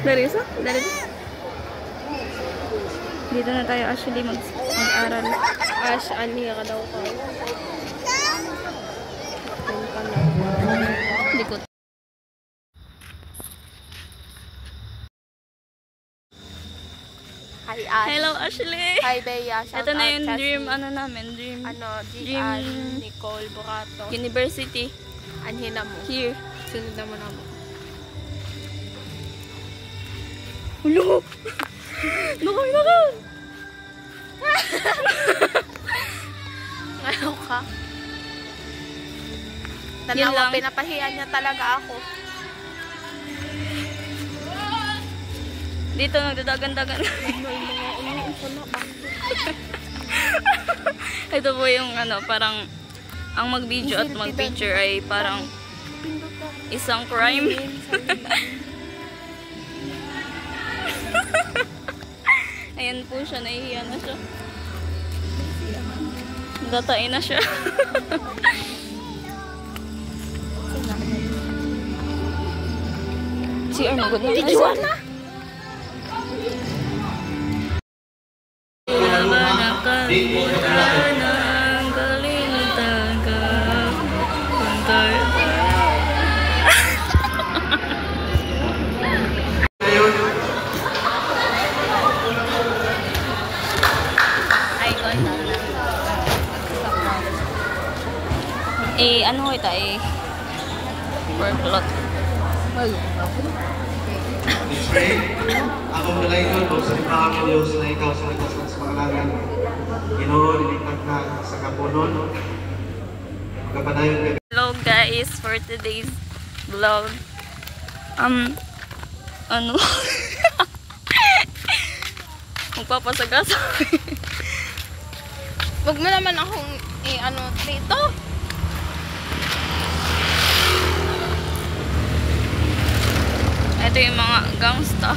Larissa? Dali. Dito na tayo actually mag-aral. Ash, ani ka daw ko. Likot. Hi, Ash. Hello, Ashley. Hi, Bea. Ito na yung dream, ano namin, dream. Gian, Nicole, Burato. University. Anhin na mo. Here. Sunod na mo na mo. Ulo! Nakay na ka! Ngayon ka? Yun Tanawa, lang. pinapahiyan niya talaga ako. Dito, nagdadagan-dagan. Ito po yung ano, parang ang mag-video at mag-picture ay parang isang crime. Ayan po siya, nahihiya na siya. Datain na siya. CR magod na. Dijuan na! Ano ito work lot. Akong nalayon ko sa ipahang Diyos na ikaw sa itasan sa pangalangan. Ginoo, dinikmat na sa kapunon. Magapanayon ka. Hello guys, for today's vlog. Ano? Magpapasagasa. Huwag mo naman akong dito. Ito yung mga gangsta.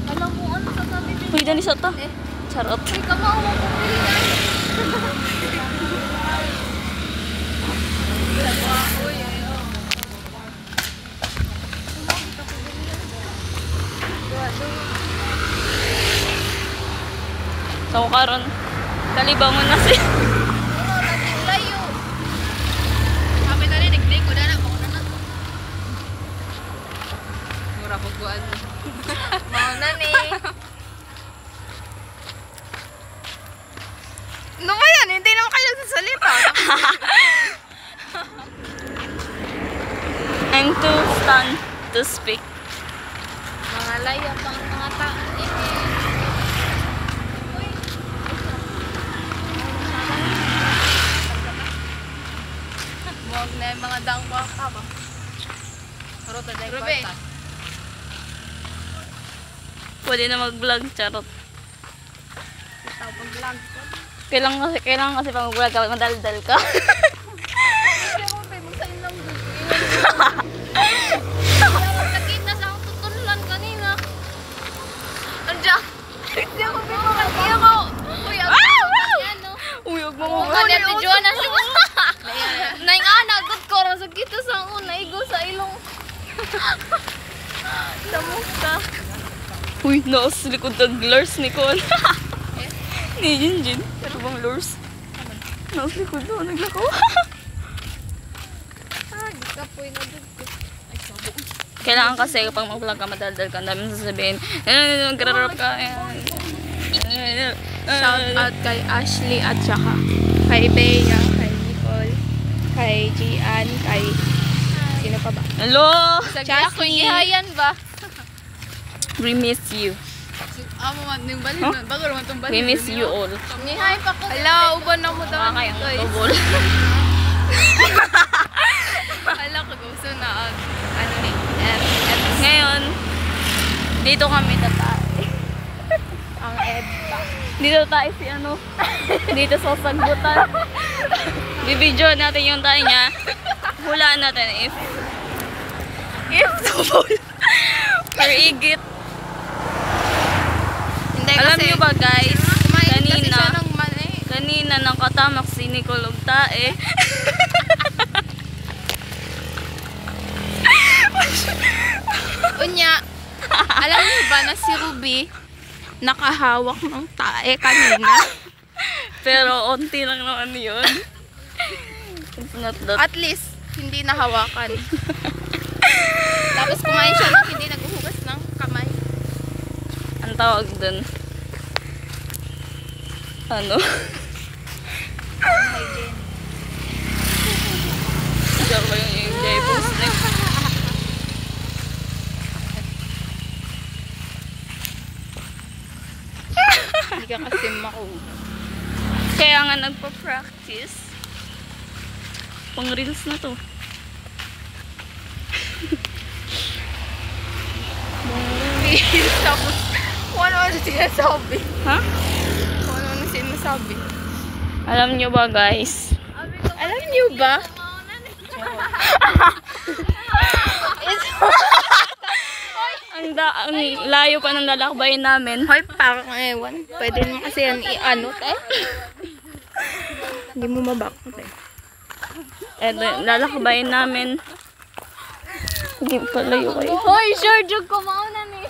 Alam mo, ano sa sabi din? Uy, dali sa to. Charot. Ay, kamaw mo kung So, karon kalibangon na siya. layo. Kami na rin, nag-break ko na na. Bako na na. Mura po buwan. Mau na ni. Ano ba yan? Hindi naman kayo sasalita. I'm too stunned to speak. Mga layo pang mga tao. Huwag na yung mga daang baka ba? Ruta na yung bata. Pwede na mag-vlog, charot. Ito pag-vlog ko. Kailangan kasi pag mag-vlog ka, madaldal ka. Kasi ako pa, magsain lang doon. Nakita sa akong tutulan kanina. Andiyan. Hindi ako pinakakaya ko. Uy, ako. Uy, huwag mo Oo, kanya tijuan na siya. Naing anagod ko. Rasag kita sa una. Igo sa ilong. Damok ka. Uy, naas likod ng lures ni Con. Ni Jinjin. Pero bang lures? Naas likod na, naglako. Gikapoy na dun ko. Ay, sabok. Kailangan kasi pag mag-vlog ka, madaldal ka. Ang dami sasabihin. Nagrarap ka. Shout out kay Ashley at saka kay Bea, kay Nicole, kay Gian, kay sino pa ba? Hello! Ako ihayan ba? We miss you. Amo man ning balhin nun. Bago naman tong balhin. We miss you all. Nihay pa ko. Hala, uban na mo daw. Mga kayang tubol. Hala ko gusto na ano ni. Ngayon, dito kami tatay. Ang EDPA. Dito tayo si ano. Dito sa sagbutan. Bibidyo natin yung tayo niya. Hulaan natin if tubol. Or igit. Hindi, Alam kasi nyo ba guys, kumain kasi siya ng kanina nakatamak si Nicole og tae. Unya, alam niyo ba na si Ruby nakahawak ng tae kanina? Pero onti lang naman yun. It's not that. At least, hindi nahawakan. Tapos kumain siya ng hindi naghuhugas ng kamay. Ang tawag dun. Ano? Diyan ko yung enjoy post na. Hindi ka kasi Kaya nga nagpa-practice. Pang reels na to. Tapos, kung ano sinasabi. Ha? Kung ano sinasabi. Alam nyo ba guys? Alam niyo ba? Ang layo pa ng lalakbayin namin. Hoy, parang ewan. Pwede naman kasi yan i-ano, Hindi mo mabakot Eto, lalakbayin namin. Hindi palayo kayo. Hoy, sure, jug ko mauna ni.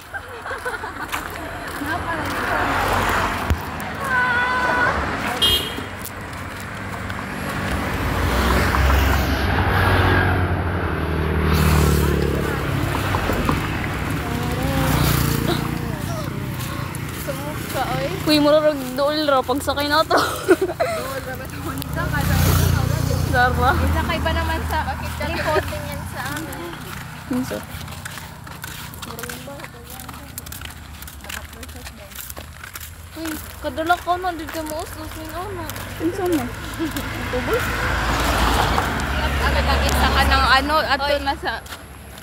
Sumukha, oy. Kuy, mararag dool ra pagsakay na to. Dara. Isakay ba naman sa likod din yan sa amin? Minso. Uy, kadala ko na, di ka maususin na. Minso mo. Agad ang isa ka ng ano, at nasa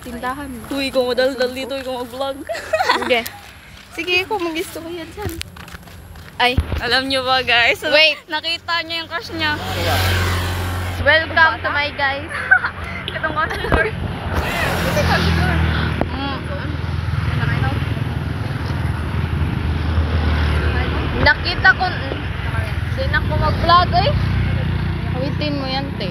tindahan mo. Kuy, kung madaldal dito, ikaw mag-vlog. Sige. Sige, kung mag-gusto ko yan dyan. Ay, Alam nyo ba guys? Wait. Nakita niya yung crush niya. welcome to my guys. Itong crush ni Lord. Nakita ko, hindi na ako mag-vlog eh. Kawitin mo yan, te.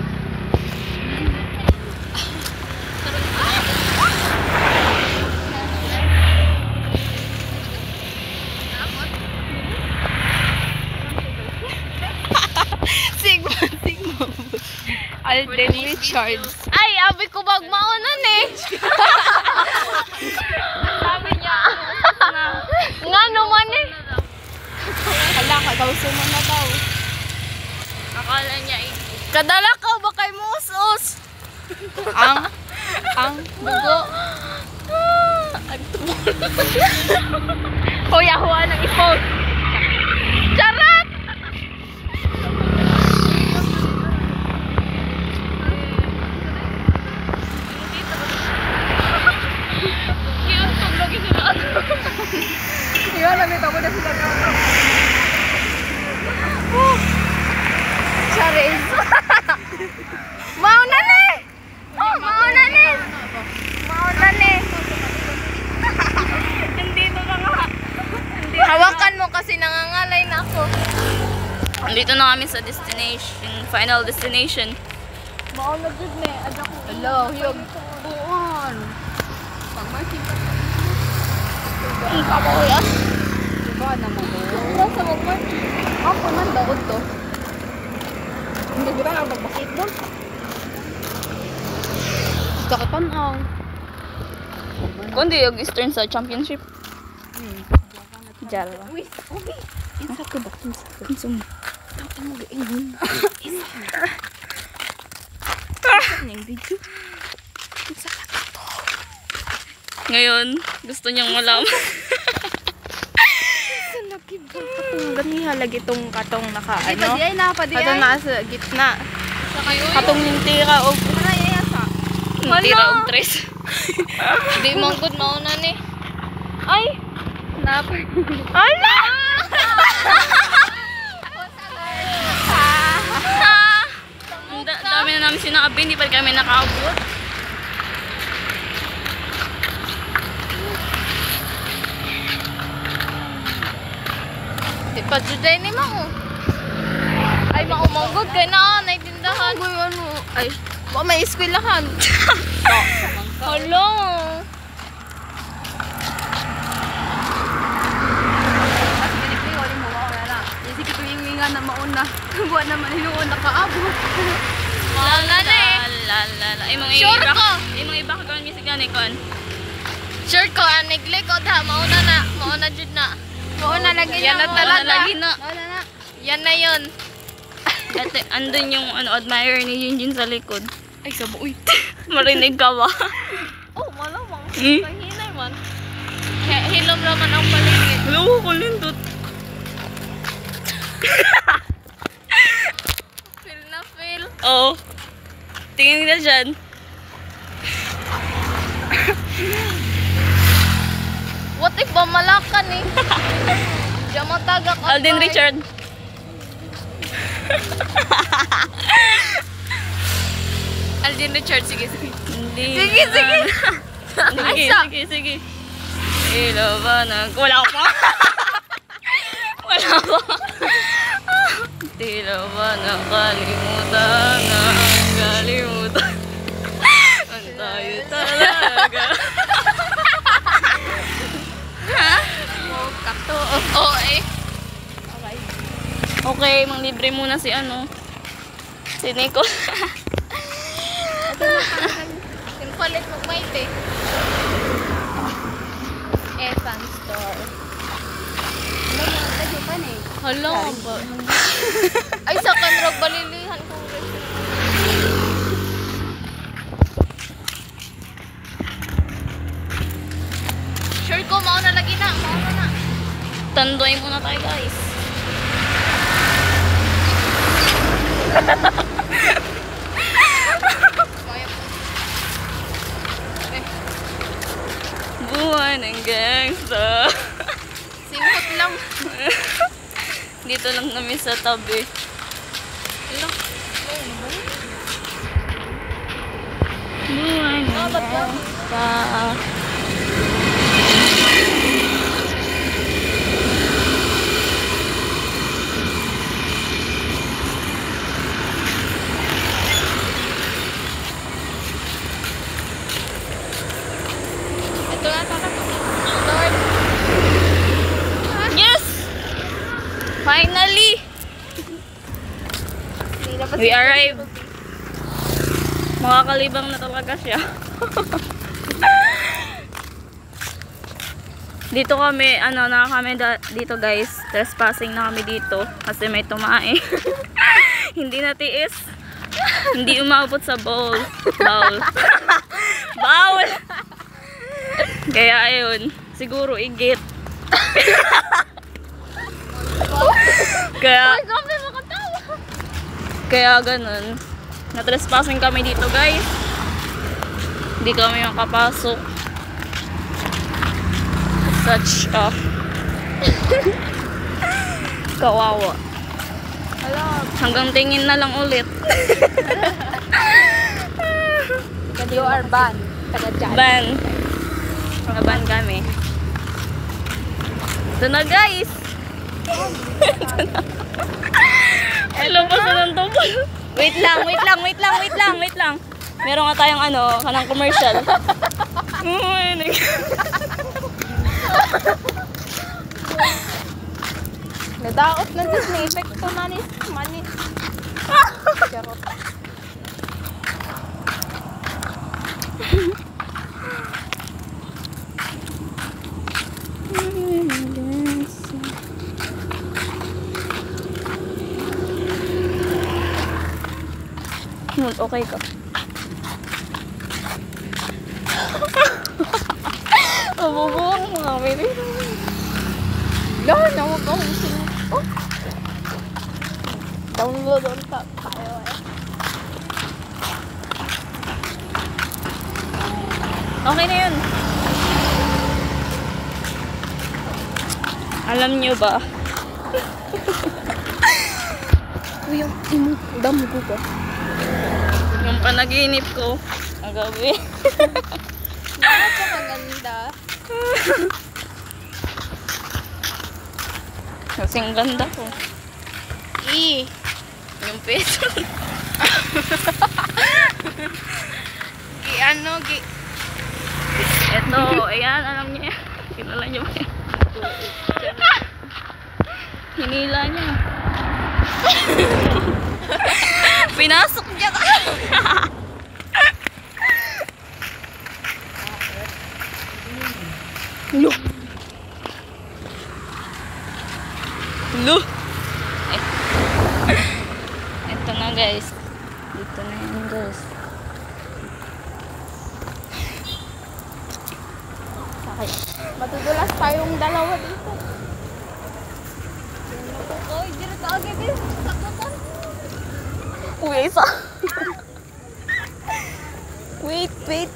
Sigma. Alden Richards. Ay, abi ko magmaunan eh. Sabi niya, Nga naman eh. Hala, kagawso mo na daw. akala niya Kadala ka ba kay Musos? Ang bugo. Huya-huwa ng ipon. Charot! Charis. Mauna ni. Mauna ni. Mauna ni. Nandito ka nga. Hawakan mo kasi nangangalay na ako. Nandito na kami sa destination, final destination. Mauna jud ni. Hello, hiyog. Buon. Pag-marking ka. Ang kapoy ah. Diba naman ko? Wala sa mag-marking. Ako man daod to. Hindi ba na mag-basketball? Gusto ka tanaw. Kundi yung Eastern sa championship. Jara. Uy! Isa ko ba? Isa mo. Tapos mo ga-ingin. Yung video. Isa ka to. Ngayon, gusto niyang malaman. Sa laki ba? Katong ganiha lagi tong katong naka Di ano? ba di ay napadi Katong ay? nasa gitna. Kayo Katong nintira o tira og tres. di manggod mauna ni. Ay! Napay. Ala! Dami na namin sinabi, hindi pa kami nakaabot. pa juday ni Mao. Ay maumanggod kay na naitindahan. Uy, ano? Ay, Wa may eskwelahan. Hello. mas pinipili ko rin mo ako na. Kasi ko yung nga na mauna. Buwan naman hinuon nakaabot. Wala na eh. Lala. Ay, mga Sure iba. ko. Ay, mga iba ka gawin music gani kon. Sure ko anigli ko ha mauna na. Mauna jud na. Mauna lagi Yan na talaga. lagi na. Yan na yun. Dati, andun yung admirer ni Jinjin sa likod. Ay sabo uy. Marinig ka ba? Oh, malamang. Hmm? Kahinay man. Hilom naman ang paligid. Hello, kulindot. Feel na feel. Oo. Tingin ka dyan. What if ba malakan eh? Diyan matagak ang Alden bahay. Richard. Alden Richard, sige. Hindi. Sige. Sige. Hello ba na? Wala pa. Wala pa. Tila ba nakalimutan na kalimutan. Ang tayo talaga. Oh, kakto. Oo eh. Okay, manglibre muna si si Nico. Simpalit magmaite. Evan Store. Hala ba? Ay, sa kanrog balilihan kong sure ko, mauna lagi na. Mauna na. Tandoy muna tayo, guys. Maya po. Buhay ng gangsta. Simot lang. Dito lang kami sa tabi. Hello. Buhay ng gangsta. Ito na para po. Lord. Yes! Finally! We arrived. Makakalibang na talaga siya. Dito kami, na kami dito guys. Trespassing na kami dito. Kasi may tumae. Hindi natiis. Hindi umabot sa bowl. Bowl. Bowl! Kaya ayun. Siguro igit. Kaya ganun. Na-trespassing kami dito guys. Hindi kami makapasok. Such a kawawa. Hanggang tingin na lang ulit. You are banned. Ban. Ban kami. Ito na guys. Hello pa sa ng tupol. Wait lang. Meron nga tayong kanang commercial. Nadaot na dito. May epekto manis. Charot. Okay ka. Mabubuang mga baby. Lahat na huwag akong sinuot. Oh. Download on top. Tayo eh. Okay na yun. Alam nyo ba? Uy, yung imo. Damugo ka. Yung panaginip ko ang gabi. Napakaganda. Kasing ganda ko. Yung peso. Ito, ayan, alam niya yan. Kinala niya ba yan? Hinila niya. Pinasok niya ka. Look. Look. Ito na guys. Dito na yan guys. Okay. Matudulas tayong dalawa dito. Oy, dito ka agad eh. Takutan. Uy, isa. Wait, wait.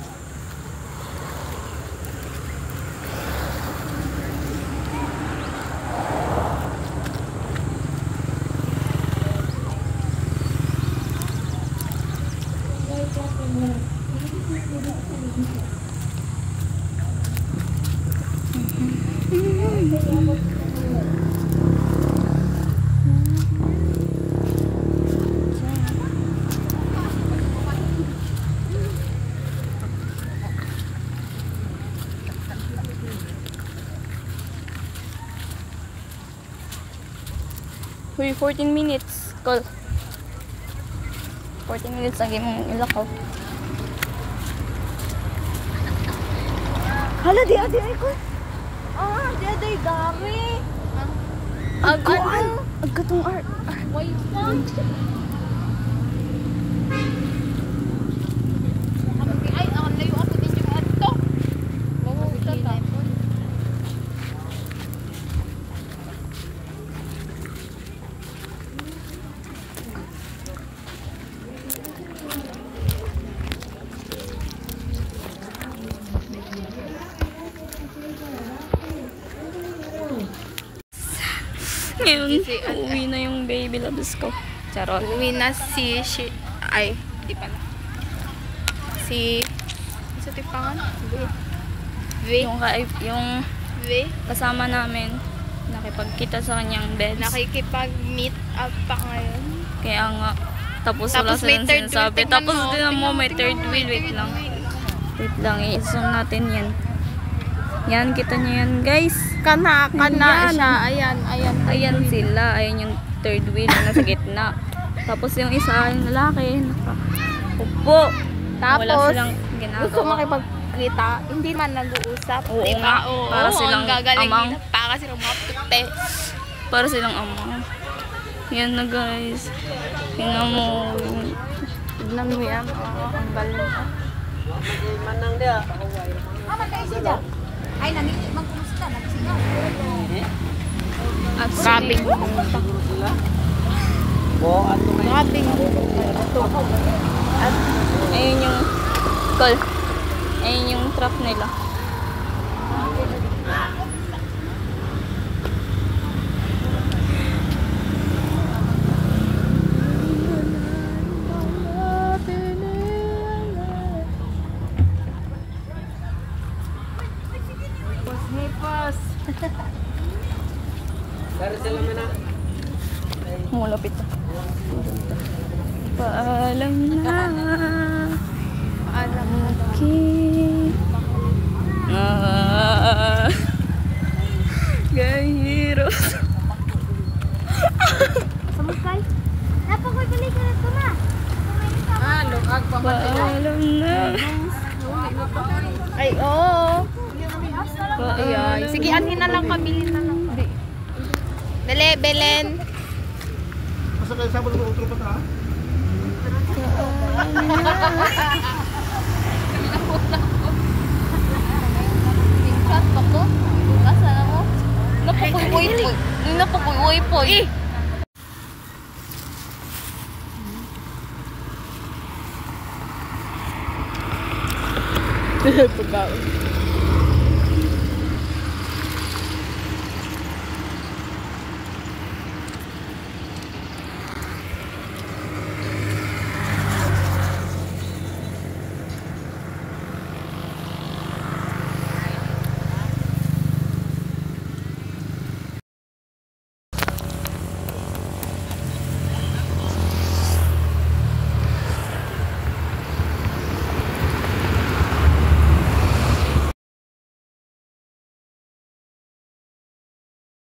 Uy, 14 minutes. Call. 14 minutes lagi mong ilakaw. Hala, di ay ko. Di ay dami. Aguan. Agkatong art. Wait lang. Ay, ang layo ako din yung ato. Mabuta tayo. Ngayon, uwi na yung baby loves ko. Charot. Uwi na ay, di pala. Sa tipangan? Yung kasama namin, nakipagkita sa kanyang beds. Nakikipag-meet up pa ngayon. Kaya nga, tapos wala Tapos may silang third sinasabi. wheel. Tapos din mo, may third wheel. Wait lang. Wait lang, i-zoom natin yan. Yan, kita nyo yan guys. Kana Ayan. siya. Ayan. Ayan sila. Ayan yung third wheel na nasa gitna. Tapos yung isa, yung lalaki, nakaupo. Tapos, Wala silang gusto ginagawa. makipagkita, hindi man nag-uusap. Oo Diba? nga. Oo, Para silang ang gagaling amang. nila. Para silang mga pute. Para silang ama. Yan na guys. Tingnan mo. Tignan mo yan. Ang galing. Ay, nanginig magkumusta. Nagsingaw. At Grabing. Grabing. At ayun yung call. Ayun yung trap nila. Mulapit na. Paalam na. Alam mo na. Gahiros. Samusay? Napakoy balik ka na ito na. Lukag pa Paalam na. Ay, oo. Paalam Sige, anin na lang, kabili na lang. Belen. Masa kayo sabon mo utro pa ta? Chat pa ko. Kasa na mo. Napakuy-uy-poy. Napakuy-uy-poy. Pagkaon.